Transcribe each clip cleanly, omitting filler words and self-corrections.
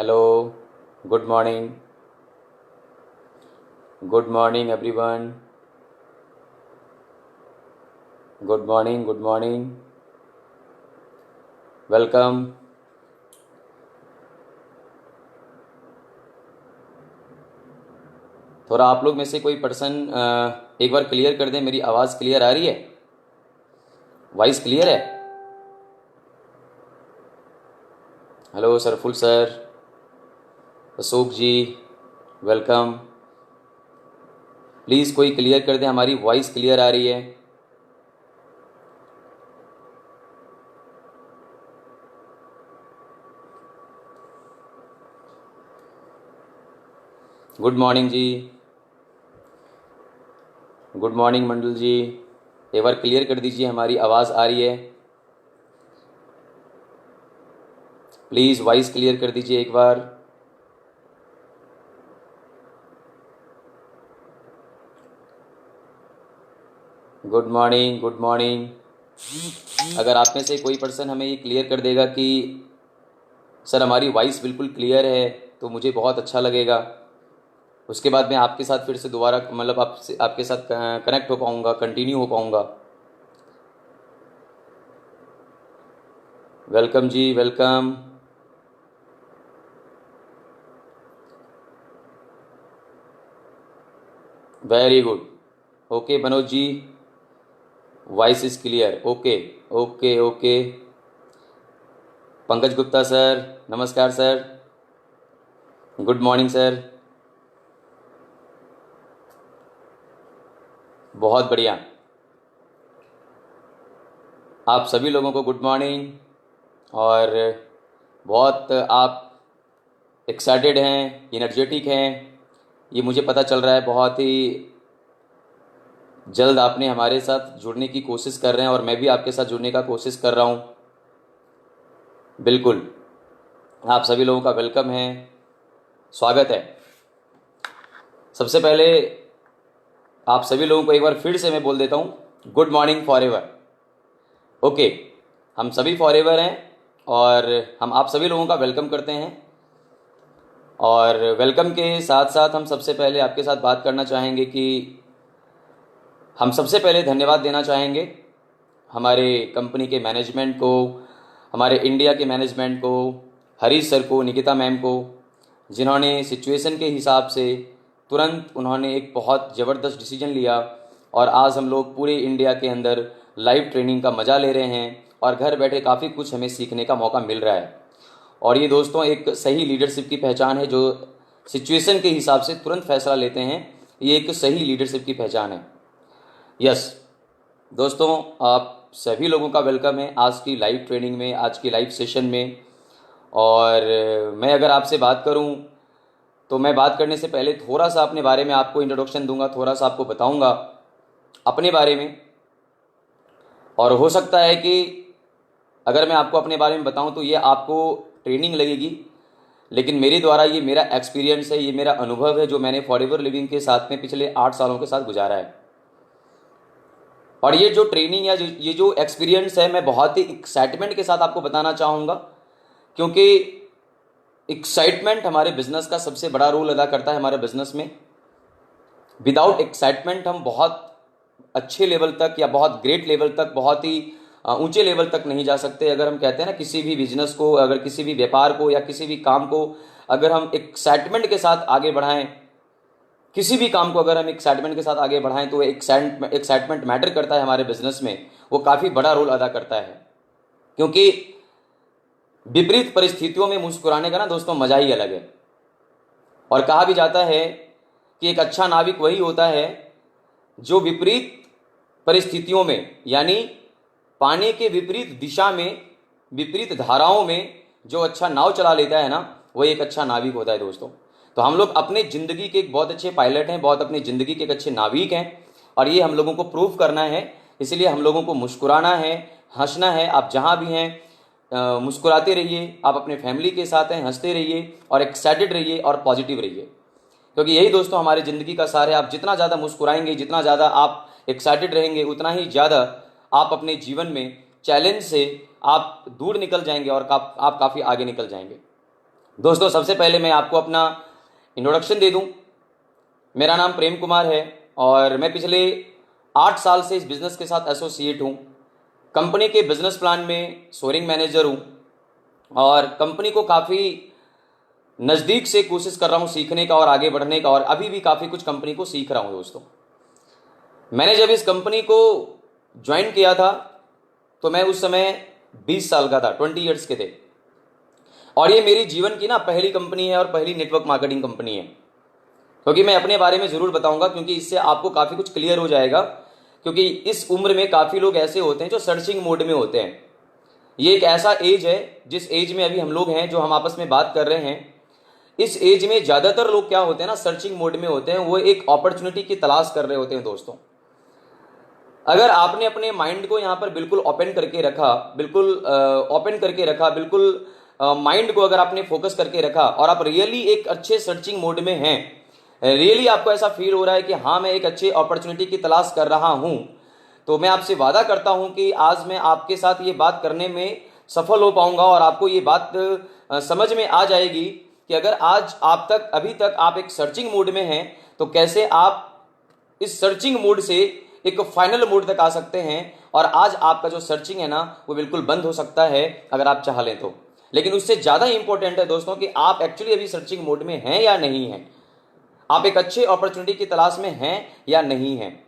Hello, good morning, good morning everyone, good morning, good morning, welcome. थोड़ा आप लोग में से कोई पर्सन एक बार क्लियर कर दें, मेरी आवाज़ क्लियर आ रही है? वॉइस क्लियर है? हेलो सरफुल sir, Ashok ji, welcome. Please कोई क्लियर कर दें, हमारी वॉइस क्लियर आ रही है? Good morning ji, good morning Mandal ji, एक बार क्लियर कर दीजिए, हमारी आवाज़ आ रही है? प्लीज़ वॉइस क्लियर कर दीजिए एक बार। Good morning, good morning. अगर आप में से कोई पर्सन हमें ये क्लियर कर देगा कि सर हमारी वॉइस बिल्कुल क्लियर है, तो मुझे बहुत अच्छा लगेगा। उसके बाद मैं आपके साथ फिर से दोबारा मतलब आपके साथ कनेक्ट हो पाऊँगा, कंटिन्यू हो पाऊँगा। वेलकम जी, welcome. Very good. Okay Manoj ji, voice is clear. Okay okay okay. Pankaj Gupta sir, नमस्कार सर, गुड मॉर्निंग सर। बहुत बढ़िया। आप सभी लोगों को गुड मॉर्निंग। और बहुत आप एक्साइटेड हैं, एनर्जेटिक हैं, ये मुझे पता चल रहा है। बहुत ही जल्द आपने हमारे साथ जुड़ने की कोशिश कर रहे हैं और मैं भी आपके साथ जुड़ने का कोशिश कर रहा हूँ। बिल्कुल, आप सभी लोगों का वेलकम है, स्वागत है। सबसे पहले आप सभी लोगों को एक बार फिर से मैं बोल देता हूँ, गुड मॉर्निंग फॉरएवर। ओके, हम सभी फॉरएवर हैं और हम आप सभी लोगों का वेलकम करते हैं। और वेलकम के साथ साथ हम सबसे पहले आपके साथ बात करना चाहेंगे कि हम सबसे पहले धन्यवाद देना चाहेंगे हमारे कंपनी के मैनेजमेंट को, हमारे इंडिया के मैनेजमेंट को, हरीश सर को, निकिता मैम को, जिन्होंने सिचुएशन के हिसाब से तुरंत उन्होंने एक बहुत ज़बरदस्त डिसीजन लिया और आज हम लोग पूरे इंडिया के अंदर लाइव ट्रेनिंग का मज़ा ले रहे हैं और घर बैठे काफ़ी कुछ हमें सीखने का मौका मिल रहा है। और ये दोस्तों एक सही लीडरशिप की पहचान है, जो सिचुएशन के हिसाब से तुरंत फैसला लेते हैं। ये एक सही लीडरशिप की पहचान है। यस दोस्तों, आप सभी लोगों का वेलकम है आज की लाइव ट्रेनिंग में, आज की लाइव सेशन में। और मैं अगर आपसे बात करूं तो मैं बात करने से पहले थोड़ा सा अपने बारे में आपको इंट्रोडक्शन दूंगा, थोड़ा सा आपको बताऊंगा अपने बारे में। और हो सकता है कि अगर मैं आपको अपने बारे में बताऊं तो ये आपको ट्रेनिंग लगेगी, लेकिन मेरे द्वारा ये मेरा एक्सपीरियंस है, ये मेरा अनुभव है जो मैंने फॉरएवर लिविंग के साथ में पिछले 8 सालों के साथ गुजारा है। और ये जो ट्रेनिंग या ये जो एक्सपीरियंस है, मैं बहुत ही एक्साइटमेंट के साथ आपको बताना चाहूँगा, क्योंकि एक्साइटमेंट हमारे बिजनेस का सबसे बड़ा रोल अदा करता है हमारे बिजनेस में। विदाउट एक्साइटमेंट हम बहुत अच्छे लेवल तक या बहुत ग्रेट लेवल तक, बहुत ही ऊंचे लेवल तक नहीं जा सकते। अगर हम कहते हैं ना, किसी भी बिजनेस को, अगर किसी भी व्यापार को या किसी भी काम को अगर हम एक्साइटमेंट के साथ आगे बढ़ाएं, किसी भी काम को अगर हम एक्साइटमेंट के साथ आगे बढ़ाएं तो एक्साइटमेंट मैटर करता है हमारे बिजनेस में, वो काफ़ी बड़ा रोल अदा करता है। क्योंकि विपरीत परिस्थितियों में मुस्कुराने का ना दोस्तों मजा ही अलग है। और कहा भी जाता है कि एक अच्छा नाविक वही होता है जो विपरीत परिस्थितियों में, यानी पानी के विपरीत दिशा में, विपरीत धाराओं में जो अच्छा नाव चला लेता है ना, वो एक अच्छा नाविक होता है दोस्तों। तो हम लोग अपने ज़िंदगी के एक बहुत अच्छे पायलट हैं, बहुत अपनी ज़िंदगी के एक अच्छे नाविक हैं, और ये हम लोगों को प्रूव करना है। इसलिए हम लोगों को मुस्कुराना है, हंसना है। आप जहाँ भी हैं मुस्कुराते रहिए, आप अपने फैमिली के साथ हैं, हंसते रहिए और एक्साइटेड रहिए और पॉजिटिव रहिए, क्योंकि यही दोस्तों हमारी ज़िंदगी का सार है। आप जितना ज़्यादा मुस्कुराएंगे, जितना ज़्यादा आप एक्साइटेड रहेंगे, उतना ही ज़्यादा आप अपने जीवन में चैलेंज से आप दूर निकल जाएंगे और आप काफ़ी आगे निकल जाएंगे। दोस्तों सबसे पहले मैं आपको अपना इंट्रोडक्शन दे दूं। मेरा नाम प्रेम कुमार है और मैं पिछले 8 साल से इस बिज़नेस के साथ एसोसिएट हूं। कंपनी के बिज़नेस प्लान में सोरिंग मैनेजर हूं और कंपनी को काफ़ी नज़दीक से कोशिश कर रहा हूं सीखने का और आगे बढ़ने का, और अभी भी काफ़ी कुछ कंपनी को सीख रहा हूं। दोस्तों मैंने जब इस कंपनी को ज्वाइन किया था तो मैं उस समय 20 साल का था, 20 ईयर्स के थे, और ये मेरी जीवन की पहली कंपनी है और पहली नेटवर्क मार्केटिंग कंपनी है। क्योंकि मैं अपने बारे में ज़रूर बताऊंगा, क्योंकि इससे आपको काफ़ी कुछ क्लियर हो जाएगा। क्योंकि इस उम्र में काफ़ी लोग ऐसे होते हैं जो सर्चिंग मोड में होते हैं। ये एक ऐसा एज है जिस एज में अभी हम लोग हैं, जो हम आपस में बात कर रहे हैं, इस एज में ज़्यादातर लोग क्या होते हैं सर्चिंग मोड में होते हैं। वो एक अपॉर्चुनिटी की तलाश कर रहे होते हैं। दोस्तों अगर आपने अपने माइंड को यहाँ पर बिल्कुल ओपन करके रखा, बिल्कुल माइंड को अगर आपने फोकस करके रखा और आप रियली एक अच्छे सर्चिंग मोड में हैं, रियली आपको ऐसा फील हो रहा है कि हाँ मैं एक अच्छी अपॉर्चुनिटी की तलाश कर रहा हूँ, तो मैं आपसे वादा करता हूँ कि आज मैं आपके साथ ये बात करने में सफल हो पाऊंगा और आपको ये बात समझ में आ जाएगी कि अगर आज अभी तक आप एक सर्चिंग मोड में हैं, तो कैसे आप इस सर्चिंग मोड से एक फाइनल मोड तक आ सकते हैं। और आज आपका जो सर्चिंग है वो बिल्कुल बंद हो सकता है अगर आप चाह लें तो। लेकिन उससे ज़्यादा इंपॉर्टेंट है दोस्तों कि आप एक्चुअली अभी सर्चिंग मोड में हैं या नहीं हैं, आप एक अच्छे अपॉर्चुनिटी की तलाश में हैं या नहीं हैं।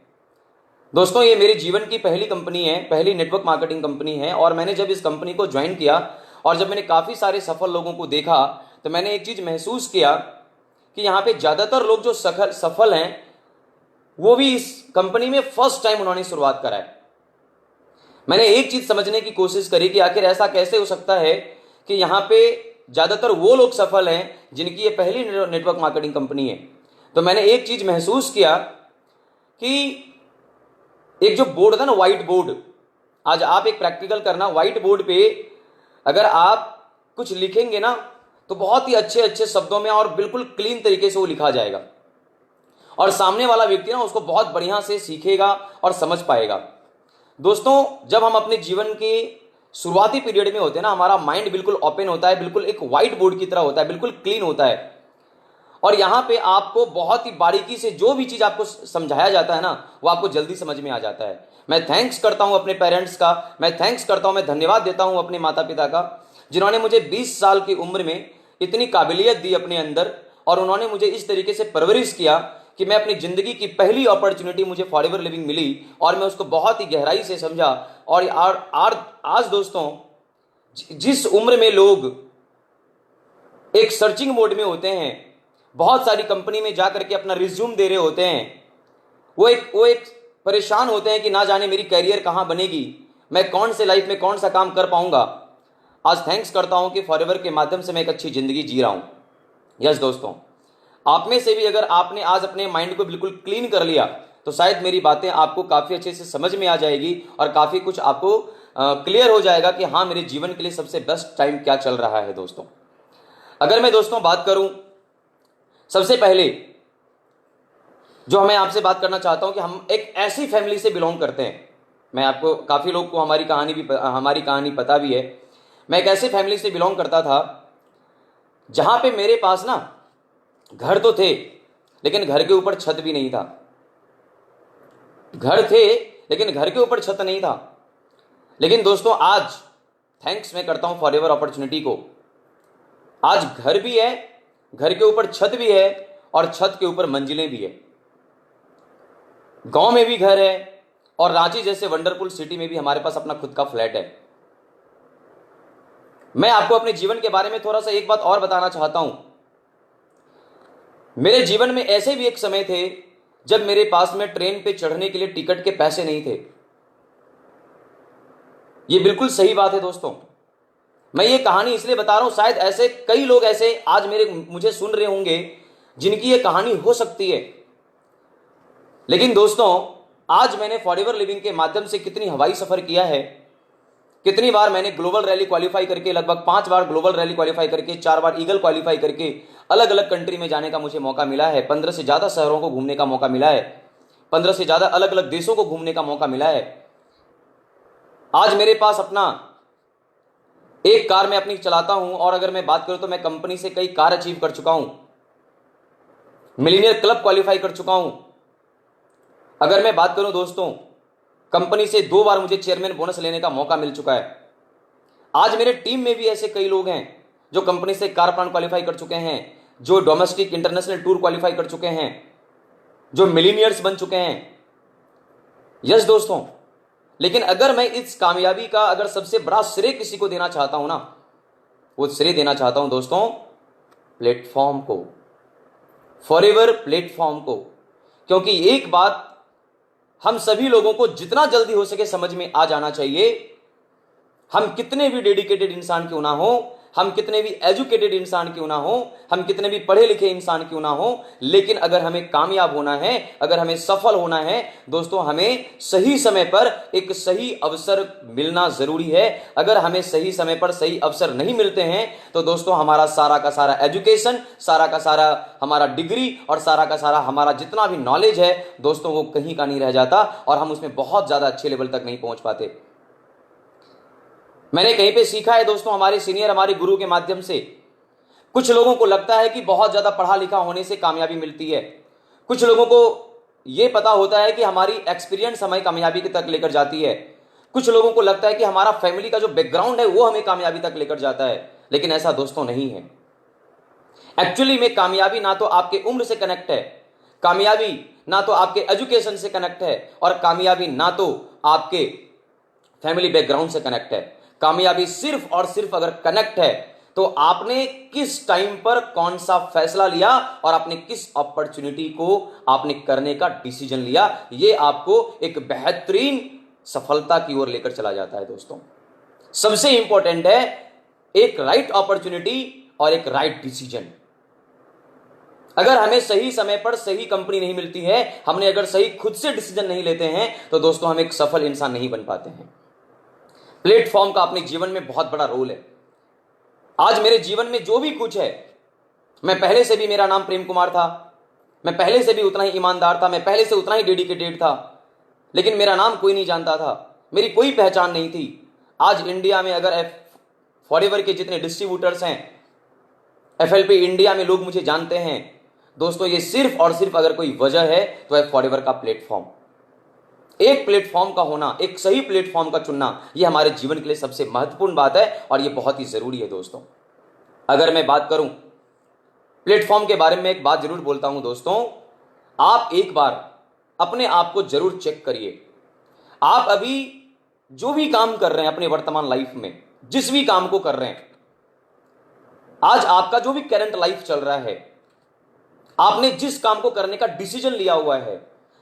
दोस्तों ये मेरे जीवन की पहली कंपनी है, पहली नेटवर्क मार्केटिंग कंपनी है। और मैंने जब इस कंपनी को ज्वाइन किया और जब मैंने काफ़ी सारे सफल लोगों को देखा, तो मैंने एक चीज़ महसूस किया कि यहाँ पे ज़्यादातर लोग जो सफल हैं, वो भी इस कंपनी में फर्स्ट टाइम उन्होंने शुरुआत करा है। मैंने एक चीज़ समझने की कोशिश करी कि आखिर ऐसा कैसे हो सकता है कि यहाँ पे ज़्यादातर वो लोग सफल हैं जिनकी ये पहली नेटवर्क मार्केटिंग कंपनी है। तो मैंने एक चीज़ महसूस किया कि एक जो बोर्ड था व्हाइट बोर्ड, आज आप एक प्रैक्टिकल करना, व्हाइट बोर्ड पे अगर आप कुछ लिखेंगे तो बहुत ही अच्छे अच्छे शब्दों में और बिल्कुल क्लीन तरीके से वो लिखा जाएगा और सामने वाला व्यक्ति उसको बहुत बढ़िया से सीखेगा और समझ पाएगा। दोस्तों जब हम अपने जीवन के शुरुआती पीरियड में होते हैं हमारा माइंड बिल्कुल ओपन होता है, बिल्कुल एक व्हाइट बोर्ड की तरह होता है, बिल्कुल क्लीन होता है। और यहाँ पे आपको बहुत ही बारीकी से जो भी चीज़ आपको समझाया जाता है वो आपको जल्दी समझ में आ जाता है। मैं थैंक्स करता हूँ अपने पेरेंट्स का, मैं थैंक्स करता हूँ, मैं धन्यवाद देता हूँ अपने माता पिता का, जिन्होंने मुझे 20 साल की उम्र में इतनी काबिलियत दी अपने अंदर, और उन्होंने मुझे इस तरीके से परवरिश किया कि मैं अपनी ज़िंदगी की पहली अपॉर्चुनिटी मुझे फॉरएवर लिविंग मिली और मैं उसको बहुत ही गहराई से समझा। और आज दोस्तों जिस उम्र में लोग एक सर्चिंग मोड में होते हैं, बहुत सारी कंपनी में जाकर के अपना रिज्यूम दे रहे होते हैं, वो एक परेशान होते हैं कि ना जाने मेरी कैरियर कहाँ बनेगी, मैं कौन से लाइफ में कौन सा काम कर पाऊंगा। आज थैंक्स करता हूं कि फॉरएवर के माध्यम से मैं एक अच्छी ज़िंदगी जी रहा हूं। यस दोस्तों, आप में से भी अगर आपने आज अपने माइंड को बिल्कुल क्लीन कर लिया तो शायद मेरी बातें आपको काफ़ी अच्छे से समझ में आ जाएगी और काफ़ी कुछ आपको क्लियर हो जाएगा कि हाँ मेरे जीवन के लिए सबसे बेस्ट टाइम क्या चल रहा है। दोस्तों अगर मैं दोस्तों बात करूं, सबसे पहले जो मैं आपसे बात करना चाहता हूं कि हम एक ऐसी फैमिली से बिलोंग करते हैं। मैं आपको, काफ़ी लोग को हमारी कहानी पता भी है। मैं एक ऐसी फैमिली से बिलोंग करता था जहां पे मेरे पास घर तो थे लेकिन घर के ऊपर छत भी नहीं था। घर थे लेकिन घर के ऊपर छत नहीं था। लेकिन दोस्तों आज थैंक्स मैं करता हूं फॉरएवर अपॉर्चुनिटी को, आज घर भी है, घर के ऊपर छत भी है और छत के ऊपर मंजिलें भी है। गांव में भी घर है और रांची जैसे वंडरफुल सिटी में भी हमारे पास अपना खुद का फ्लैट है। मैं आपको अपने जीवन के बारे में थोड़ा सा एक बात और बताना चाहता हूं। मेरे जीवन में ऐसे भी एक समय थे जब मेरे पास में ट्रेन पे चढ़ने के लिए टिकट के पैसे नहीं थे। यह बिल्कुल सही बात है दोस्तों। मैं ये कहानी इसलिए बता रहा हूं, शायद ऐसे कई लोग ऐसे आज मुझे सुन रहे होंगे जिनकी ये कहानी हो सकती है। लेकिन दोस्तों आज मैंने फॉरएवर लिविंग के माध्यम से कितनी हवाई सफर किया है, कितनी बार मैंने ग्लोबल रैली क्वालिफाई करके, लगभग 5 बार ग्लोबल रैली क्वालिफाई करके, 4 बार ईगल क्वालिफाई करके अलग अलग कंट्री में जाने का मुझे मौका मिला है। 15 से ज़्यादा शहरों को घूमने का मौका मिला है, 15 से ज़्यादा अलग अलग देशों को घूमने का मौका मिला है। आज मेरे पास अपना एक कार मैं अपनी चलाता हूं, और अगर मैं बात करूं तो मैं कंपनी से कई कार अचीव कर चुका हूं, मिलीनियर क्लब क्वालिफाई कर चुका हूं। अगर मैं बात करूं दोस्तों, कंपनी से 2 बार मुझे चेयरमैन बोनस लेने का मौका मिल चुका है। आज मेरे टीम में भी ऐसे कई लोग हैं जो कंपनी से कार प्लान क्वालिफाई कर चुके हैं, जो डोमेस्टिक इंटरनेशनल टूर क्वालिफाई कर चुके हैं, जो मिलीनियर्स बन चुके हैं। यस दोस्तों, लेकिन अगर मैं इस कामयाबी का अगर सबसे बड़ा श्रेय किसी को देना चाहता हूं ना, वो श्रेय देना चाहता हूं दोस्तों प्लेटफॉर्म को, फॉरएवर प्लेटफॉर्म को। क्योंकि एक बात हम सभी लोगों को जितना जल्दी हो सके समझ में आ जाना चाहिए, हम कितने भी डेडिकेटेड इंसान क्यों ना हो, हम कितने भी एजुकेटेड इंसान क्यों ना हो, हम कितने भी पढ़े लिखे इंसान क्यों ना हो, लेकिन अगर हमें कामयाब होना है, अगर हमें सफल होना है दोस्तों, हमें सही समय पर एक सही अवसर मिलना जरूरी है। अगर हमें सही समय पर सही अवसर नहीं मिलते हैं तो दोस्तों हमारा सारा का सारा एजुकेशन, सारा का सारा हमारा डिग्री और सारा का सारा हमारा जितना भी नॉलेज है दोस्तों, वो कहीं का नहीं रह जाता और हम उसमें बहुत ज्यादा अच्छे लेवल तक नहीं पहुंच पाते। मैंने कहीं पे सीखा है दोस्तों, हमारे सीनियर, हमारे गुरु के माध्यम से, कुछ लोगों को लगता है कि बहुत ज्यादा पढ़ा लिखा होने से कामयाबी मिलती है। कुछ लोगों को यह पता होता है कि हमारी एक्सपीरियंस हमें कामयाबी तक लेकर जाती है। कुछ लोगों को लगता है कि हमारा फैमिली का जो बैकग्राउंड है वो हमें कामयाबी तक लेकर जाता है, लेकिन ऐसा दोस्तों नहीं है। एक्चुअली में कामयाबी ना तो आपके उम्र से कनेक्ट है, कामयाबी ना तो आपके एजुकेशन से कनेक्ट है, और कामयाबी ना तो आपके फैमिली बैकग्राउंड से कनेक्ट है। कामयाबी सिर्फ और सिर्फ अगर कनेक्ट है तो आपने किस टाइम पर कौन सा फैसला लिया और आपने किस अपॉर्चुनिटी को आपने करने का डिसीजन लिया, यह आपको एक बेहतरीन सफलता की ओर लेकर चला जाता है दोस्तों। सबसे इंपॉर्टेंट है एक राइट अपॉर्चुनिटी और एक राइट डिसीजन। अगर हमें सही समय पर सही कंपनी नहीं मिलती है, हमने अगर सही खुद से डिसीजन नहीं लेते हैं तो दोस्तों हम एक सफल इंसान नहीं बन पाते हैं। प्लेटफॉर्म का अपने जीवन में बहुत बड़ा रोल है। आज मेरे जीवन में जो भी कुछ है, मैं पहले से भी, मेरा नाम प्रेम कुमार था, मैं पहले से भी उतना ही ईमानदार था, मैं पहले से उतना ही डेडिकेटेड था, लेकिन मेरा नाम कोई नहीं जानता था, मेरी कोई पहचान नहीं थी। आज इंडिया में अगर फॉरएवर के जितने डिस्ट्रीब्यूटर्स हैं, एफएलपी इंडिया में लोग मुझे जानते हैं दोस्तों, ये सिर्फ और सिर्फ अगर कोई वजह है तो है फॉरएवर का प्लेटफॉर्म। एक प्लेटफॉर्म का होना, एक सही प्लेटफॉर्म का चुनना, यह हमारे जीवन के लिए सबसे महत्वपूर्ण बात है और यह बहुत ही जरूरी है दोस्तों। अगर मैं बात करूं प्लेटफॉर्म के बारे में, एक बात जरूर बोलता हूं दोस्तों, आप एक बार अपने आप को जरूर चेक करिए। आप अभी जो भी काम कर रहे हैं अपने वर्तमान लाइफ में, जिस भी काम को कर रहे हैं, आज आपका जो भी करंट लाइफ चल रहा है, आपने जिस काम को करने का डिसीजन लिया हुआ है,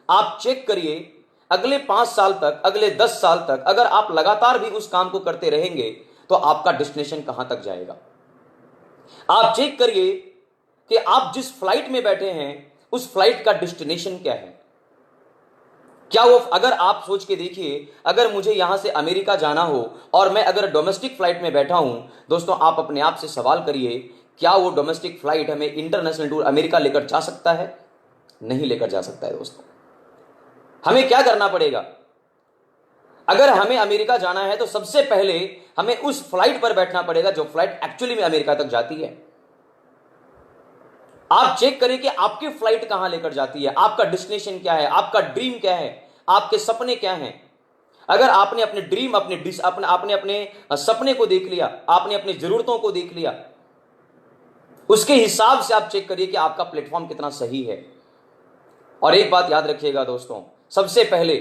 आप चेक करिए अगले 5 साल तक, अगले 10 साल तक अगर आप लगातार भी उस काम को करते रहेंगे तो आपका डेस्टिनेशन कहां तक जाएगा। आप चेक करिए कि आप जिस फ्लाइट में बैठे हैं उस फ्लाइट का डेस्टिनेशन क्या है। क्या वो, अगर आप सोच के देखिए, अगर मुझे यहां से अमेरिका जाना हो और मैं अगर डोमेस्टिक फ्लाइट में बैठा हूं दोस्तों, आप अपने आप से सवाल करिए, क्या वो डोमेस्टिक फ्लाइट हमें इंटरनेशनल टूर अमेरिका लेकर जा सकता है? नहीं लेकर जा सकता है दोस्तों। हमें क्या करना पड़ेगा? अगर हमें अमेरिका जाना है तो सबसे पहले हमें उस फ्लाइट पर बैठना पड़ेगा जो फ्लाइट एक्चुअली में अमेरिका तक जाती है। आप चेक करें कि आपकी फ्लाइट कहां लेकर जाती है, आपका डेस्टिनेशन क्या है, आपका ड्रीम क्या है, आपके सपने क्या हैं। अगर आपने अपने ड्रीम, आपने अपने सपने को देख लिया, आपने अपनी जरूरतों को देख लिया, उसके हिसाब से आप चेक करिए कि आपका प्लेटफॉर्म कितना सही है। और एक बात याद रखिएगा दोस्तों, सबसे पहले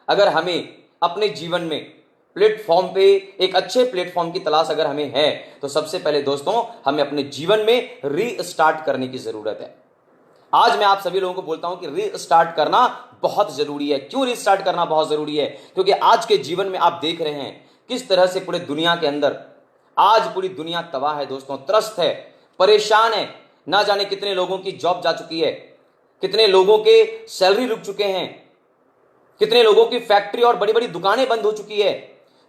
अगर हमें अपने जीवन में प्लेटफॉर्म पे, एक अच्छे प्लेटफॉर्म की तलाश अगर हमें है, तो सबसे पहले दोस्तों हमें अपने जीवन में रीस्टार्ट करने की जरूरत है। आज मैं आप सभी लोगों को बोलता हूं कि रीस्टार्ट करना बहुत जरूरी है। क्यों रीस्टार्ट करना बहुत जरूरी है? क्योंकि आज के जीवन में आप देख रहे हैं किस तरह से पूरे दुनिया के अंदर आज पूरी दुनिया तबाह है दोस्तों, त्रस्त है, परेशान है। ना जाने कितने लोगों की जॉब जा चुकी है, कितने लोगों के सैलरी रुक चुके हैं, कितने लोगों की फैक्ट्री और बड़ी बड़ी दुकानें बंद हो चुकी है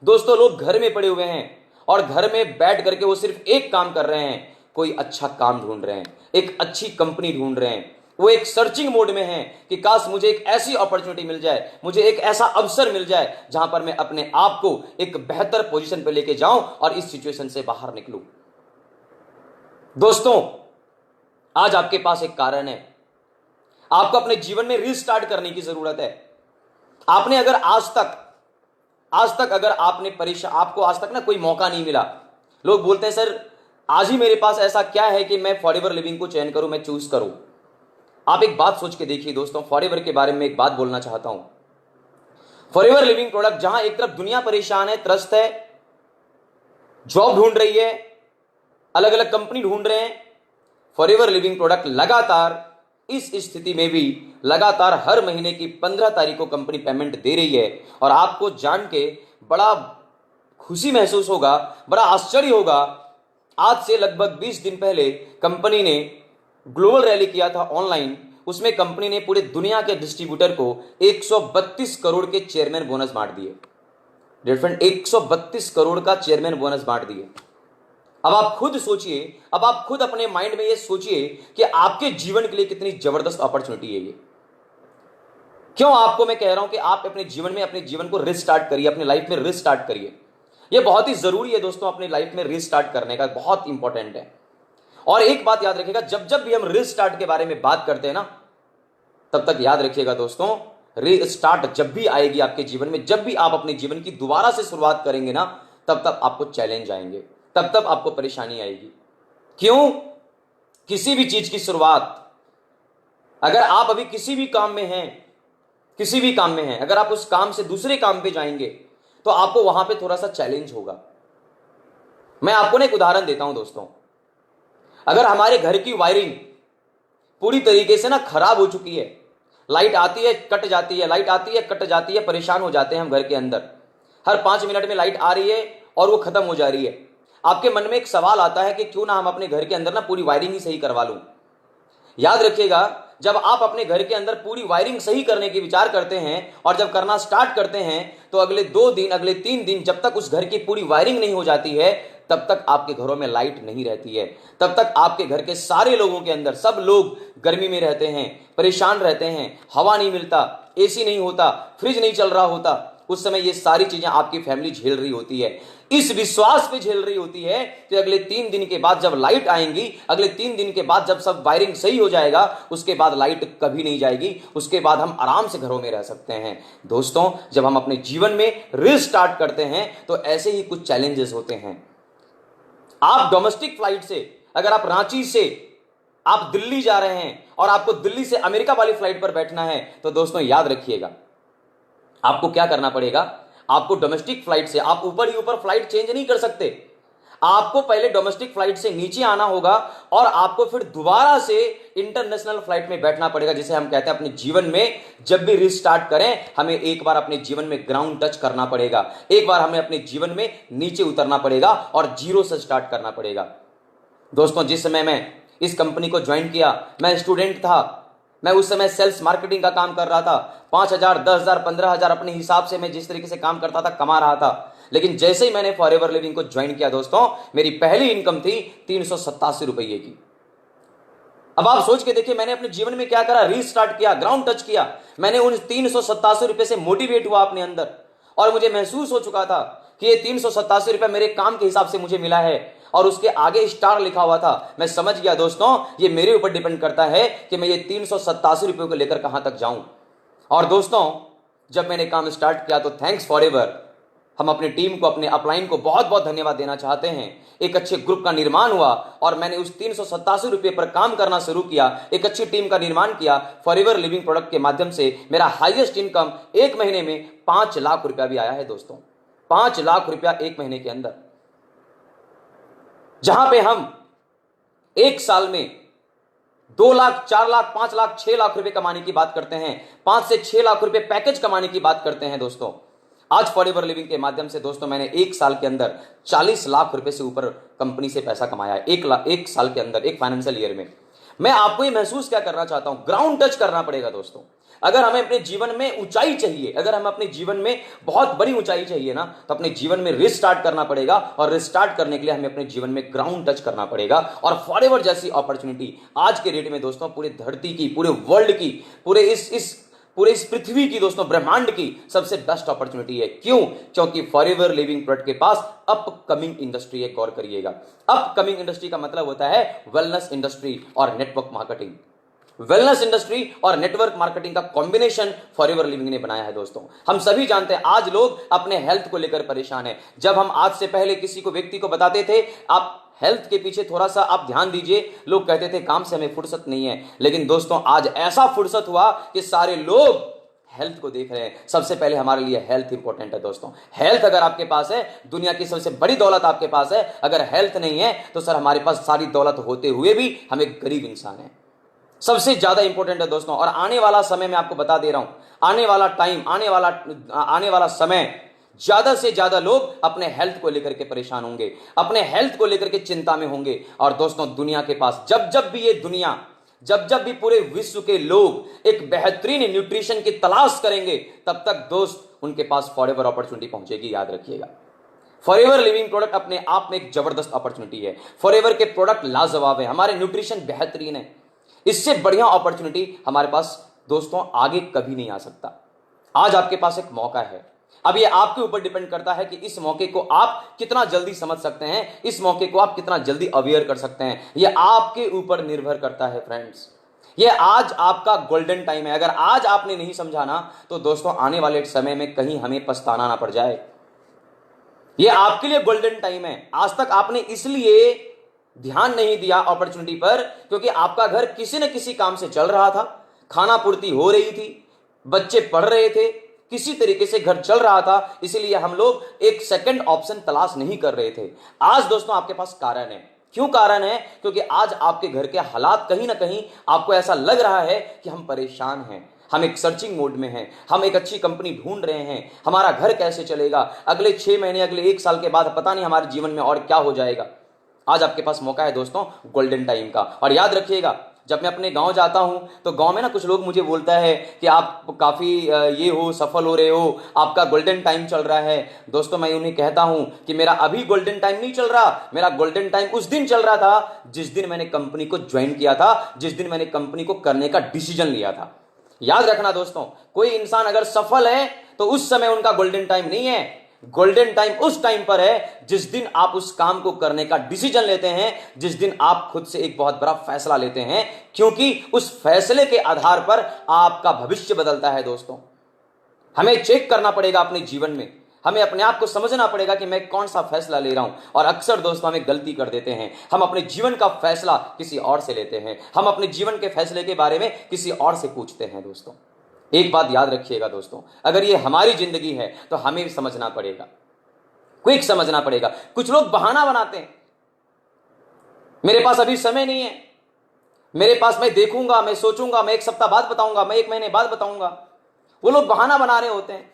दोस्तों। लोग घर में पड़े हुए हैं और घर में बैठ करके वो सिर्फ एक काम कर रहे हैं, कोई अच्छा काम ढूंढ रहे हैं, एक अच्छी कंपनी ढूंढ रहे हैं, वो एक सर्चिंग मोड में हैं कि काश मुझे एक ऐसी अपॉर्चुनिटी मिल जाए, मुझे एक ऐसा अवसर मिल जाए जहां पर मैं अपने आप को एक बेहतर पोजीशन पर लेके जाऊं और इस सिचुएशन से बाहर निकलूं। दोस्तों, आज आपके पास एक कारण है, आपको अपने जीवन में रीस्टार्ट करने की जरूरत है। आपने अगर आज तक अगर आपको आज तक ना कोई मौका नहीं मिला, लोग बोलते हैं सर आज ही मेरे पास ऐसा क्या है कि मैं फॉरएवर लिविंग को चयन करूं, मैं चूज करूं। आप एक बात सोच के देखिए दोस्तों, फॉरएवर के बारे में एक बात बोलना चाहता हूं। फॉरएवर लिविंग प्रोडक्ट, जहां एक तरफ दुनिया परेशान है, त्रस्त है, जॉब ढूंढ रही है, अलग अलग कंपनी ढूंढ रहे हैं, फॉरएवर लिविंग प्रोडक्ट लगातार इस स्थिति में भी लगातार हर महीने की 15 तारीख को कंपनी पेमेंट दे रही है। और आपको जान के बड़ा खुशी महसूस होगा, बड़ा आश्चर्य होगा, आज से लगभग 20 दिन पहले कंपनी ने ग्लोबल रैली किया था ऑनलाइन। उसमें कंपनी ने पूरे दुनिया के डिस्ट्रीब्यूटर को 132 करोड़ के चेयरमैन बोनस बांट दिए। डियर फ्रेंड, 132 करोड़ का चेयरमैन बोनस बांट दिए। अब आप खुद सोचिए, अब आप खुद अपने माइंड में ये सोचिए कि आपके जीवन के लिए कितनी जबरदस्त अपॉर्चुनिटी है ये। क्यों आपको मैं कह रहा हूं कि आप अपने जीवन को रिस्टार्ट करिए, अपने लाइफ में रिस्टार्ट करिए। ये बहुत ही जरूरी है दोस्तों, अपने लाइफ में रिस्टार्ट करने का, बहुत इंपॉर्टेंट है। और एक बात याद रखिएगा, जब जब भी हम रिस्टार्ट के बारे में बात करते हैं ना, तब तक याद रखिएगा दोस्तों, रिस्टार्ट जब भी आएगी आपके जीवन में, जब भी आप अपने जीवन की दोबारा से शुरुआत करेंगे ना, तब तक आपको चैलेंज आएंगे, तब तक आपको परेशानी आएगी। क्यों? किसी भी चीज की शुरुआत, अगर आप अभी किसी भी काम में हैं, अगर आप उस काम से दूसरे काम पे जाएंगे तो आपको वहां पे थोड़ा सा चैलेंज होगा। मैं आपको ना एक उदाहरण देता हूं दोस्तों। अगर हमारे घर की वायरिंग पूरी तरीके से ना खराब हो चुकी है, लाइट आती है कट जाती है, लाइट आती है कट जाती है, परेशान हो जाते हैं हम घर के अंदर। हर 5 मिनट में लाइट आ रही है और वो खत्म हो जा रही है। आपके मन में एक सवाल आता है कि क्यों ना हम अपने घर के अंदर ना पूरी वायरिंग ही सही करवा लूं। याद रखिएगा, जब आप अपने घर के अंदर पूरी वायरिंग सही करने की विचार करते हैं और जब करना स्टार्ट करते हैं, तो अगले 2 दिन, अगले 3 दिन, जब तक उस घर की पूरी वायरिंग नहीं हो जाती है, तब तक आपके घरों में लाइट नहीं रहती है। तब तक आपके घर के सारे लोगों के अंदर, सब लोग गर्मी में रहते हैं, परेशान रहते हैं, हवा नहीं मिलता, एसी नहीं होता, फ्रिज नहीं चल रहा होता। उस समय ये सारी चीजें आपकी फैमिली झेल रही होती है, इस विश्वास पे झेल रही होती है कि अगले 3 दिन के बाद जब लाइट आएंगी, अगले 3 दिन के बाद जब सब वायरिंग सही हो जाएगा, उसके बाद लाइट कभी नहीं जाएगी, उसके बाद हम आराम से घरों में रह सकते हैं। दोस्तों, जब हम अपने जीवन में रिस्टार्ट करते हैं तो ऐसे ही कुछ चैलेंजेस होते हैं। आप डोमेस्टिक फ्लाइट से, अगर आप रांची से आप दिल्ली जा रहे हैं और आपको दिल्ली से अमेरिका वाली फ्लाइट पर बैठना है, तो दोस्तों याद रखिएगा, आपको क्या करना पड़ेगा। आपको डोमेस्टिक फ्लाइट से, आप ऊपर ही ऊपर फ्लाइट चेंज नहीं कर सकते। आपको पहले डोमेस्टिक फ्लाइट से नीचे आना होगा और आपको फिर दोबारा से इंटरनेशनल फ्लाइट में बैठना पड़ेगा। जिसे हम कहते हैं अपने जीवन में जब भी रिस्टार्ट करें, हमें एक बार अपने जीवन में ग्राउंड टच करना पड़ेगा, एक बार हमें अपने जीवन में नीचे उतरना पड़ेगा और जीरो से स्टार्ट करना पड़ेगा। दोस्तों, जिस समय मैं इस कंपनी को ज्वाइन किया, मैं स्टूडेंट था, मैं उस समय सेल्स मार्केटिंग का काम कर रहा था। 5,000, 10,000, 15,000 अपने हिसाब से मैं जिस तरीके से काम करता था कमा रहा था। लेकिन जैसे ही मैंने फॉरएवर लिविंग को ज्वाइन किया दोस्तों, मेरी पहली इनकम थी 387 रुपये की। अब आप सोच के देखिए, मैंने अपने जीवन में क्या करा, रीस्टार्ट किया, ग्राउंड टच किया। मैंने उन 387 रुपये से मोटिवेट हुआ अपने अंदर, और मुझे महसूस हो चुका था कि ये 387 रुपये मेरे काम के हिसाब से मुझे मिला है, और उसके आगे स्टार लिखा हुआ था। मैं समझ गया दोस्तों, ये मेरे ऊपर डिपेंड करता है कि मैं ये 387 रुपये को लेकर कहां तक जाऊं। और दोस्तों, जब मैंने काम स्टार्ट किया तो थैंक्स फॉरएवर, हम अपनी टीम को, अपने अपलाइन को बहुत बहुत धन्यवाद देना चाहते हैं। एक अच्छे ग्रुप का निर्माण हुआ और मैंने उस 387 रुपये पर काम करना शुरू किया, एक अच्छी टीम का निर्माण किया। फॉरएवर लिविंग प्रोडक्ट के माध्यम से मेरा हाईएस्ट इनकम एक महीने में 5 लाख रुपया भी आया है दोस्तों। 5 लाख रुपया एक महीने के अंदर, जहां पे हम एक साल में 2 लाख, 4 लाख, 5 लाख, 6 लाख रुपए कमाने की बात करते हैं, 5 से 6 लाख रुपए पैकेज कमाने की बात करते हैं दोस्तों। आज फॉरएवर लिविंग के माध्यम से दोस्तों मैंने एक साल के अंदर 40 लाख रुपए से ऊपर कंपनी से पैसा कमाया है। एक साल के अंदर, एक फाइनेंशियल ईयर में। मैं आपको ये महसूस क्या करना चाहता हूं, ग्राउंड टच करना पड़ेगा दोस्तों। अगर हमें अपने जीवन में ऊंचाई चाहिए, अगर हमें अपने जीवन में बहुत बड़ी ऊंचाई चाहिए ना, तो अपने जीवन में रिस्टार्ट करना पड़ेगा, और रिस्टार्ट करने के लिए हमें अपने जीवन में ग्राउंड टच करना पड़ेगा। और फॉरएवर जैसी अपॉर्चुनिटी आज के डेट में दोस्तों पूरी धरती की, पूरे वर्ल्ड की, पूरे इस पृथ्वी की दोस्तों, ब्रह्मांड की सबसे बेस्ट अपॉर्चुनिटी है। क्यों? क्योंकि फॉरएवर लिविंग प्रोडक्ट के पास अपकमिंग इंडस्ट्री है। गौर करिएगा, अपकमिंग इंडस्ट्री का मतलब होता है वेलनेस इंडस्ट्री और नेटवर्क मार्केटिंग। वेलनेस इंडस्ट्री और नेटवर्क मार्केटिंग का कॉम्बिनेशन फॉरएवर लिविंग ने बनाया है दोस्तों। हम सभी जानते हैं आज लोग अपने हेल्थ को लेकर परेशान हैं। जब हम आज से पहले किसी को, व्यक्ति को बताते थे आप हेल्थ के पीछे थोड़ा सा आप ध्यान दीजिए, लोग कहते थे काम से हमें फुर्सत नहीं है। लेकिन दोस्तों आज ऐसा फुर्सत हुआ कि सारे लोग हेल्थ को देख रहे हैं। सबसे पहले हमारे लिए हेल्थ इंपॉर्टेंट है दोस्तों। हेल्थ अगर आपके पास है, दुनिया की सबसे बड़ी दौलत आपके पास है। अगर हेल्थ नहीं है तो सर हमारे पास सारी दौलत होते हुए भी हम एक गरीब इंसान हैं। सबसे ज्यादा इंपॉर्टेंट है दोस्तों। और आने वाला समय मैं आपको बता दे रहा हूं, आने वाला टाइम, आने वाला समय, ज्यादा से ज्यादा लोग अपने हेल्थ को लेकर के परेशान होंगे, अपने हेल्थ को लेकर के चिंता में होंगे। और दोस्तों दुनिया के पास जब भी ये दुनिया, जब भी पूरे विश्व के लोग एक बेहतरीन न्यूट्रिशन की तलाश करेंगे, तब तक दोस्त उनके पास फॉरएवर अपॉर्चुनिटी पहुंचेगी। याद रखिएगा, फॉरएवर लिविंग प्रोडक्ट अपने आप में एक जबरदस्त अपॉर्चुनिटी है। फॉरएवर के प्रोडक्ट लाजवाब है, हमारे न्यूट्रिशन बेहतरीन है। इससे बढ़िया अपॉर्चुनिटी हमारे पास दोस्तों आगे कभी नहीं आ सकता। आज आपके पास एक मौका है। अब ये आपके ऊपर डिपेंड करता है कि इस मौके को आप कितना जल्दी समझ सकते हैं, इस मौके को आप कितना जल्दी अवेयर कर सकते हैं। ये आपके ऊपर निर्भर करता है फ्रेंड्स। ये आज आपका गोल्डन टाइम है। अगर आज आपने नहीं समझा ना, तो दोस्तों आने वाले समय में कहीं हमें पछताना ना पड़ जाए। ये आपके लिए गोल्डन टाइम है। आज तक आपने इसलिए ध्यान नहीं दिया अपॉर्चुनिटी पर क्योंकि आपका घर किसी न किसी काम से चल रहा था, खाना पूर्ति हो रही थी, बच्चे पढ़ रहे थे, किसी तरीके से घर चल रहा था। इसीलिए हम लोग एक सेकंड ऑप्शन तलाश नहीं कर रहे थे। आज दोस्तों आपके पास कारण है। क्यों कारण है? क्योंकि आज आपके घर के हालात कहीं ना कहीं आपको ऐसा लग रहा है कि हम परेशान हैं, हम एक सर्चिंग मोड में हैं, हम एक अच्छी कंपनी ढूंढ रहे हैं, हमारा घर कैसे चलेगा, अगले 6 महीने, अगले 1 साल के बाद पता नहीं हमारे जीवन में और क्या हो जाएगा। आज आपके पास मौका है दोस्तों गोल्डन टाइम का। और याद रखिएगा, जब मैं अपने गांव जाता हूं तो गांव में ना कुछ लोग मुझे बोलता है कि आप काफी ये हो, सफल हो रहे हो, आपका गोल्डन टाइम चल रहा है। दोस्तों मैं उन्हें कहता हूं कि मेरा अभी गोल्डन टाइम नहीं चल रहा, मेरा गोल्डन टाइम उस दिन चल रहा था जिस दिन मैंने कंपनी को ज्वाइन किया था, जिस दिन मैंने कंपनी को करने का डिसीजन लिया था। याद रखना दोस्तों, कोई इंसान अगर सफल है तो उस समय उनका गोल्डन टाइम नहीं है। गोल्डन टाइम उस टाइम पर है जिस दिन आप उस काम को करने का डिसीजन लेते हैं, जिस दिन आप खुद से एक बहुत बड़ा फैसला लेते हैं, क्योंकि उस फैसले के आधार पर आपका भविष्य बदलता है। दोस्तों हमें चेक करना पड़ेगा अपने जीवन में, हमें अपने आप को समझना पड़ेगा कि मैं कौन सा फैसला ले रहा हूं। और अक्सर दोस्तों हमें गलती कर देते हैं, हम अपने जीवन का फैसला किसी और से लेते हैं, हम अपने जीवन के फैसले के बारे में किसी और से पूछते हैं। दोस्तों एक बात याद रखिएगा दोस्तों, अगर ये हमारी जिंदगी है तो हमें भी समझना पड़ेगा, क्विक समझना पड़ेगा। कुछ लोग बहाना बनाते हैं, मेरे पास अभी समय नहीं है, मेरे पास, मैं देखूंगा, मैं सोचूंगा, मैं 1 सप्ताह बाद बताऊंगा, मैं 1 महीने बाद बताऊंगा। वो लोग बहाना बना रहे होते हैं।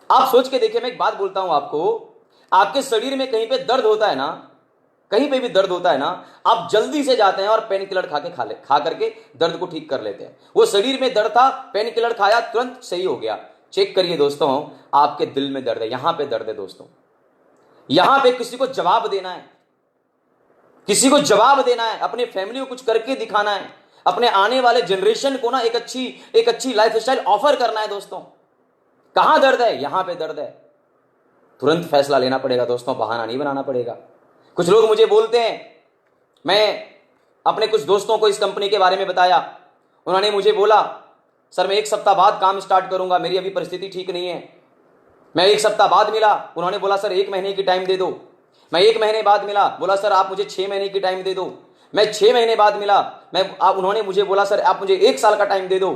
आप सोच के देखिए, मैं एक बात बोलता हूं आपको, आपके शरीर में कहीं पे दर्द होता है ना, कहीं पे भी दर्द होता है ना, आप जल्दी से जाते हैं और पेन किलर खा करके दर्द को ठीक कर लेते हैं। वो शरीर में दर्द था, पेन किलर खाया, तुरंत सही हो गया। चेक करिए दोस्तों, आपके दिल में दर्द है, यहां पे दर्द है दोस्तों। यहां पे किसी को जवाब देना है, किसी को जवाब देना है, अपने फैमिली को कुछ करके दिखाना है, अपने आने वाले जनरेशन को ना एक अच्छी लाइफस्टाइल ऑफर करना है। दोस्तों कहां दर्द है? यहां पे दर्द है। तुरंत फैसला लेना पड़ेगा दोस्तों, बहाना नहीं बनाना पड़ेगा। कुछ लोग मुझे बोलते हैं, मैं अपने कुछ दोस्तों को इस कंपनी के बारे में बताया, उन्होंने मुझे बोला सर मैं 1 सप्ताह बाद काम स्टार्ट करूंगा, मेरी अभी परिस्थिति ठीक नहीं है। मैं 1 सप्ताह बाद मिला, उन्होंने बोला सर 1 महीने की टाइम दे दो। मैं 1 महीने बाद मिला, बोला सर आप मुझे 6 महीने की टाइम दे दो। मैं 6 महीने बाद मिला, उन्होंने मुझे बोला सर आप मुझे 1 साल का टाइम दे दो।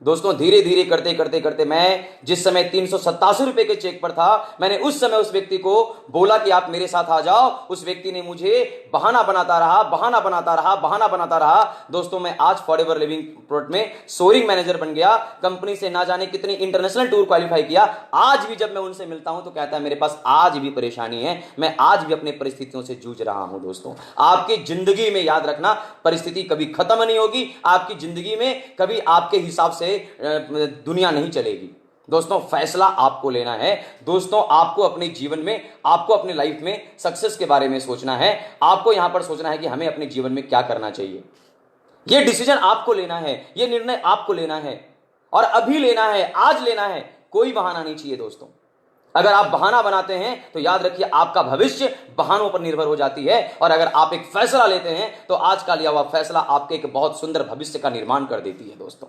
दोस्तों धीरे धीरे करते करते करते मैं जिस समय 387 रुपए के चेक पर था, मैंने उस समय उस व्यक्ति को बोला कि आप मेरे साथ आ जाओ। उस व्यक्ति ने मुझे बहाना बनाता रहा, बहाना बनाता रहा, बहाना बनाता रहा। दोस्तों मैं आज फॉरएवर लिविंग प्रोडक्ट में सोरिंग मैनेजर बन गया। कंपनी से ना जाने कितनी इंटरनेशनल टूर क्वालिफाई किया। आज भी जब मैं उनसे मिलता हूं तो कहता है मेरे पास आज भी परेशानी है, मैं आज भी अपने परिस्थितियों से जूझ रहा हूं। दोस्तों आपकी जिंदगी में याद रखना, परिस्थिति कभी खत्म नहीं होगी। आपकी जिंदगी में कभी आपके हिसाब से दुनिया नहीं चलेगी। दोस्तों फैसला आपको लेना है। दोस्तों आपको अपने जीवन में, आपको अपने लाइफ में सक्सेस के बारे में सोचना है। आपको यहां पर सोचना है कि हमें अपने जीवन में क्या करना चाहिए। यह डिसीजन आपको लेना है, यह निर्णय आपको लेना है और अभी लेना है, आज लेना है। कोई बहाना नहीं चाहिए दोस्तों। अगर आप बहाना बनाते हैं तो याद रखिए आपका भविष्य बहानों पर निर्भर हो जाती है। और अगर आप एक फैसला लेते हैं तो आज का लिया हुआ फैसला आपके एक बहुत सुंदर भविष्य का निर्माण कर देती है। दोस्तों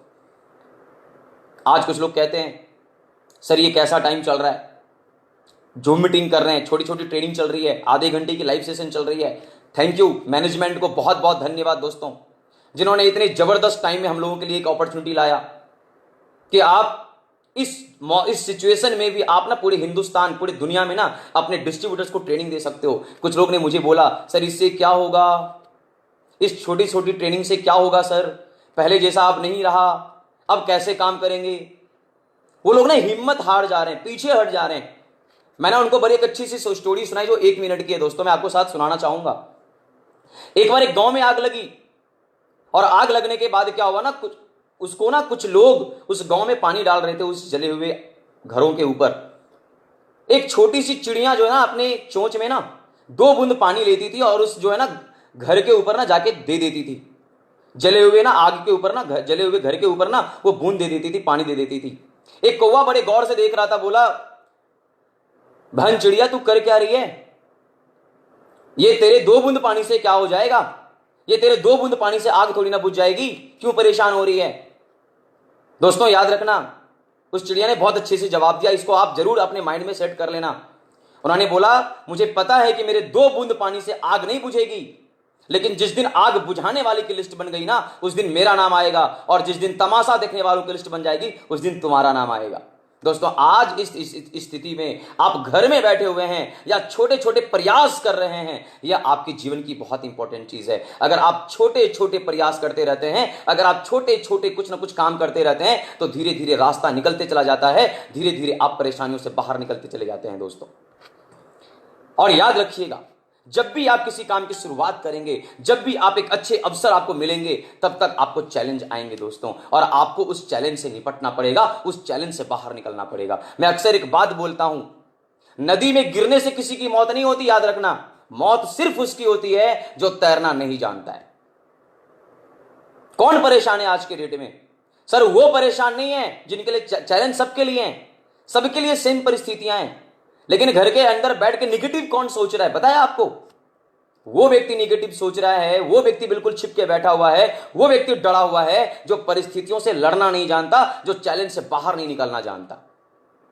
आज कुछ लोग कहते हैं सर ये कैसा टाइम चल रहा है, जूम मीटिंग कर रहे हैं, छोटी छोटी ट्रेनिंग चल रही है, आधे घंटे की लाइव सेशन चल रही है। थैंक यू मैनेजमेंट को बहुत बहुत धन्यवाद दोस्तों, जिन्होंने इतने जबरदस्त टाइम में हम लोगों के लिए एक अपॉर्चुनिटी लाया कि आप इस सिचुएशन में भी आप ना पूरे हिंदुस्तान, पूरी दुनिया में ना अपने डिस्ट्रीब्यूटर्स को ट्रेनिंग दे सकते हो। कुछ लोग ने मुझे बोला सर इससे क्या होगा, इस छोटी छोटी ट्रेनिंग से क्या होगा सर, पहले जैसा आप नहीं रहा, अब कैसे काम करेंगे। वो लोग ना हिम्मत हार जा रहे हैं, पीछे हट जा रहे हैं। मैंने उनको बड़ी एक अच्छी सी स्टोरी सुनाई जो 1 मिनट की है दोस्तों, मैं आपको साथ सुनाना चाहूंगा। एक बार एक गांव में आग लगी और आग लगने के बाद क्या हुआ ना, कुछ लोग उस गांव में पानी डाल रहे थे उस जले हुए घरों के ऊपर। एक छोटी सी चिड़िया जो है ना अपने चोंच में ना 2 बूंद पानी लेती थी और उस जो है ना घर के ऊपर ना जाके दे देती थी। जले हुए ना आग के ऊपर ना, जले हुए घर के ऊपर ना वो बूंद दे देती थी, पानी दे देती थी। एक कौवा बड़े गौर से देख रहा था, बोला बहन चिड़िया तू कर क्या रही है, ये तेरे 2 बूंद पानी से क्या हो जाएगा, ये तेरे 2 बूंद पानी से आग थोड़ी ना बुझ जाएगी, क्यों परेशान हो रही है। दोस्तों याद रखना उस चिड़िया ने बहुत अच्छे से जवाब दिया, इसको आप जरूर अपने माइंड में सेट कर लेना। उन्होंने बोला मुझे पता है कि मेरे 2 बूंद पानी से आग नहीं बुझेगी, लेकिन जिस दिन आग बुझाने वाले की लिस्ट बन गई ना उस दिन मेरा नाम आएगा, और जिस दिन तमाशा देखने वालों की लिस्ट बन जाएगी उस दिन तुम्हारा नाम आएगा। दोस्तों आज इस स्थिति में आप घर में बैठे हुए हैं या छोटे छोटे प्रयास कर रहे हैं, यह आपके जीवन की बहुत इंपॉर्टेंट चीज है। अगर आप छोटे छोटे प्रयास करते रहते हैं, अगर आप छोटे छोटे कुछ ना कुछ काम करते रहते हैं तो धीरे धीरे रास्ता निकलते चला जाता है, धीरे धीरे आप परेशानियों से बाहर निकलते चले जाते हैं दोस्तों। और याद रखिएगा जब भी आप किसी काम की शुरुआत करेंगे, जब भी आप एक अच्छे अवसर आपको मिलेंगे, तब तक आपको चैलेंज आएंगे दोस्तों, और आपको उस चैलेंज से निपटना पड़ेगा, उस चैलेंज से बाहर निकलना पड़ेगा। मैं अक्सर एक बात बोलता हूं, नदी में गिरने से किसी की मौत नहीं होती, याद रखना, मौत सिर्फ उसकी होती है जो तैरना नहीं जानता है। कौन परेशान है आज के डेट में? सर वो परेशान नहीं है जिनके लिए चैलेंज सबके लिए है, सबके लिए सेम परिस्थितियां हैं, लेकिन घर के अंदर बैठ के निगेटिव कौन सोच रहा है बताया आपको? वो व्यक्ति निगेटिव सोच रहा है, वो व्यक्ति बिल्कुल छिप के बैठा हुआ है, वो व्यक्ति डरा हुआ है जो परिस्थितियों से लड़ना नहीं जानता, जो चैलेंज से बाहर नहीं निकलना जानता।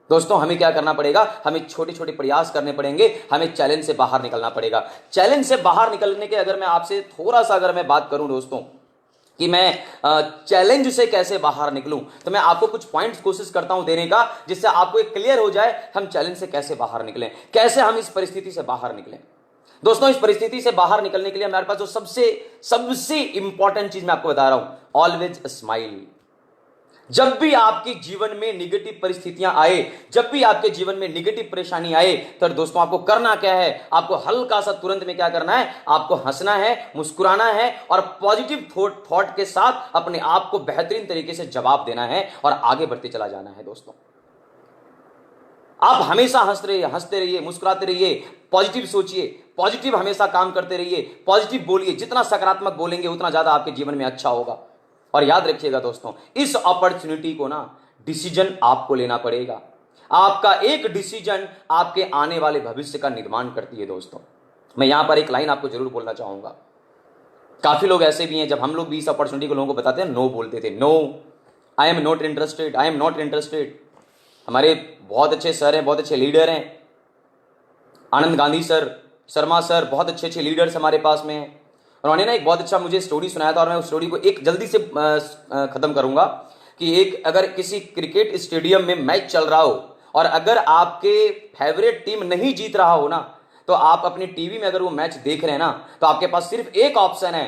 दोस्तों हमें क्या करना पड़ेगा? हमें छोटे छोटे प्रयास करने पड़ेंगे, हमें चैलेंज से बाहर निकलना पड़ेगा। चैलेंज से बाहर निकलने के अगर मैं आपसे थोड़ा सा अगर मैं बात करूं दोस्तों कि मैं चैलेंज से कैसे बाहर निकलूं, तो मैं आपको कुछ पॉइंट्स कोशिश करता हूं देने का, जिससे आपको एक क्लियर हो जाए हम चैलेंज से कैसे बाहर निकलें, कैसे हम इस परिस्थिति से बाहर निकलें। दोस्तों इस परिस्थिति से बाहर निकलने के लिए हमारे पास जो सबसे इंपॉर्टेंट चीज मैं आपको बता रहा हूं, ऑलवेज स्माइल। जब भी आपके जीवन में निगेटिव परिस्थितियां आए, जब भी आपके जीवन में निगेटिव परेशानी आए, तो दोस्तों आपको करना क्या है? आपको हल्का सा तुरंत में क्या करना है? आपको हंसना है, मुस्कुराना है और पॉजिटिव थॉट के साथ अपने आप को बेहतरीन तरीके से जवाब देना है और आगे बढ़ते चला जाना है। दोस्तों आप हमेशा हंसते रहिए, मुस्कुराते रहिए, पॉजिटिव सोचिए, पॉजिटिव हमेशा काम करते रहिए, पॉजिटिव बोलिए। जितना सकारात्मक बोलेंगे उतना ज्यादा आपके जीवन में अच्छा होगा। और याद रखिएगा दोस्तों, इस अपॉर्चुनिटी को ना डिसीजन आपको लेना पड़ेगा। आपका एक डिसीजन आपके आने वाले भविष्य का निर्माण करती है। दोस्तों मैं यहां पर एक लाइन आपको जरूर बोलना चाहूंगा। काफी लोग ऐसे भी हैं, जब हम लोग भी इस अपॉर्चुनिटी को लोगों को बताते हैं, नो बोलते थे, no, I am not interested, I am not interested. हमारे बहुत अच्छे सर हैं, बहुत अच्छे लीडर हैं, आनंद गांधी सर, शर्मा सर, बहुत अच्छे अच्छे लीडर्स हमारे पास में हैं। उन्होंने ना एक बहुत अच्छा मुझे स्टोरी सुनाया था और मैं उस स्टोरी को एक जल्दी से खत्म करूंगा कि एक अगर किसी क्रिकेट स्टेडियम में मैच चल रहा हो और अगर आपके फेवरेट टीम नहीं जीत रहा हो ना, तो आप अपनी टीवी में अगर वो मैच देख रहे हैं ना, तो आपके पास सिर्फ एक ऑप्शन है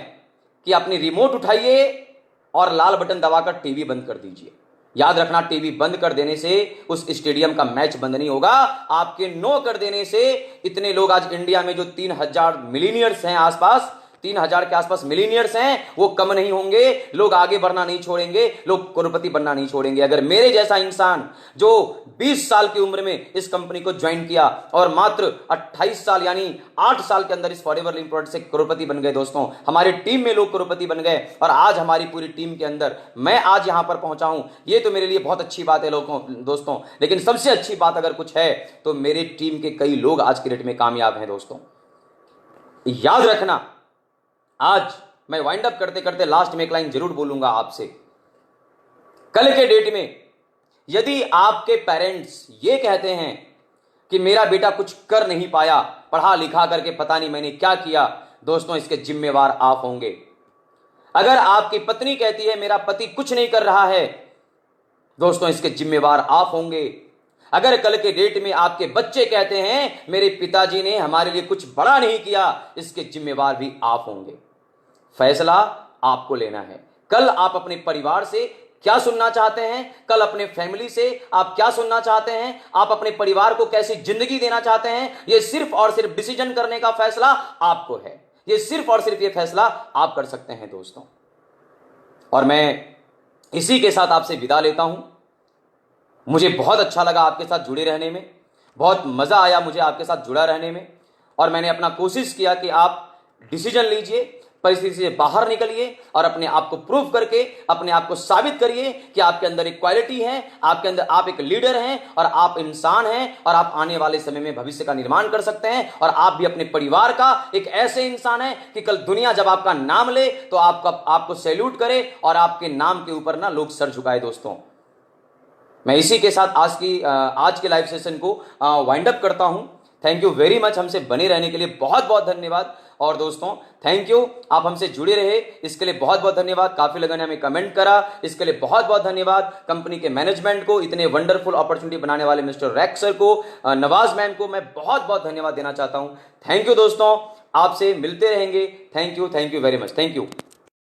कि अपनी रिमोट उठाइए और लाल बटन दबाकर टीवी बंद कर दीजिए। याद रखना, टीवी बंद कर देने से उस स्टेडियम का मैच बंद नहीं होगा, आपके नो कर देने से इतने लोग आज इंडिया में जो 3,000 मिलीनियर्स हैं, आसपास 3,000 के आसपास मिलीनियर्स हैं, वो कम नहीं होंगे। लोग आगे बढ़ना नहीं छोड़ेंगे, लोग करोड़पति बनना नहीं छोड़ेंगे। अगर मेरे जैसा इंसान जो 20 साल की उम्र में इस कंपनी को ज्वाइन किया और मात्र 28 साल यानी 8 साल के अंदर इस फॉरएवर लिविंग प्रोडक्ट से करोड़पति बन गए दोस्तों, हमारी टीम में लोग करोड़पति बन गए और आज हमारी पूरी टीम के अंदर मैं आज यहां पर पहुंचा हूं, ये तो मेरे लिए बहुत अच्छी बात है दोस्तों। लेकिन सबसे अच्छी बात अगर कुछ है तो मेरी टीम के कई लोग आज की डेट में कामयाब हैं दोस्तों। याद रखना, आज मैं वाइंड अप करते करते लास्ट में एक लाइन जरूर बोलूंगा आपसे। कल के डेट में यदि आपके पेरेंट्स ये कहते हैं कि मेरा बेटा कुछ कर नहीं पाया, पढ़ा लिखा करके पता नहीं मैंने क्या किया, दोस्तों इसके जिम्मेवार आप होंगे। अगर आपकी पत्नी कहती है मेरा पति कुछ नहीं कर रहा है, दोस्तों इसके जिम्मेवार आप होंगे। अगर कल के डेट में आपके बच्चे कहते हैं मेरे पिताजी ने हमारे लिए कुछ बड़ा नहीं किया, इसके जिम्मेवार भी आप होंगे। फैसला आपको लेना है। कल आप अपने परिवार से क्या सुनना चाहते हैं, कल अपने फैमिली से आप क्या सुनना चाहते हैं, आप अपने परिवार को कैसी जिंदगी देना चाहते हैं, यह सिर्फ और सिर्फ डिसीजन करने का फैसला आपको है। यह सिर्फ और सिर्फ यह फैसला आप कर सकते हैं दोस्तों। और मैं इसी के साथ आपसे विदा लेता हूं। मुझे बहुत अच्छा लगा आपके साथ जुड़े रहने में, बहुत मजा आया मुझे आपके साथ जुड़ा रहने में, और मैंने अपना कोशिश किया कि आप डिसीजन लीजिए, परिस्थिति से बाहर निकलिए और अपने आप को प्रूव करके अपने आप को साबित करिए कि आपके अंदर एक क्वालिटी है, आपके अंदर आप एक लीडर हैं और आप इंसान हैं और आप आने वाले समय में भविष्य का निर्माण कर सकते हैं। और आप भी अपने परिवार का एक ऐसे इंसान हैं कि कल दुनिया जब आपका नाम ले तो आपको सैल्यूट करे और आपके नाम के ऊपर ना लोग सर झुकाए दोस्तों। मैं इसी के साथ आज के लाइव सेशन को वाइंड अप करता हूं। थैंक यू वेरी मच हमसे बने रहने के लिए, बहुत बहुत धन्यवाद। और दोस्तों थैंक यू, आप हमसे जुड़े रहे इसके लिए बहुत बहुत धन्यवाद। काफी लोगों ने हमें कमेंट करा, इसके लिए बहुत बहुत धन्यवाद। कंपनी के मैनेजमेंट को, इतने वंडरफुल अपॉर्चुनिटी बनाने वाले मिस्टर रैक सर को, नवाज मैम को मैं बहुत बहुत धन्यवाद देना चाहता हूं। थैंक यू दोस्तों, आपसे मिलते रहेंगे। Thank you very much, thank you.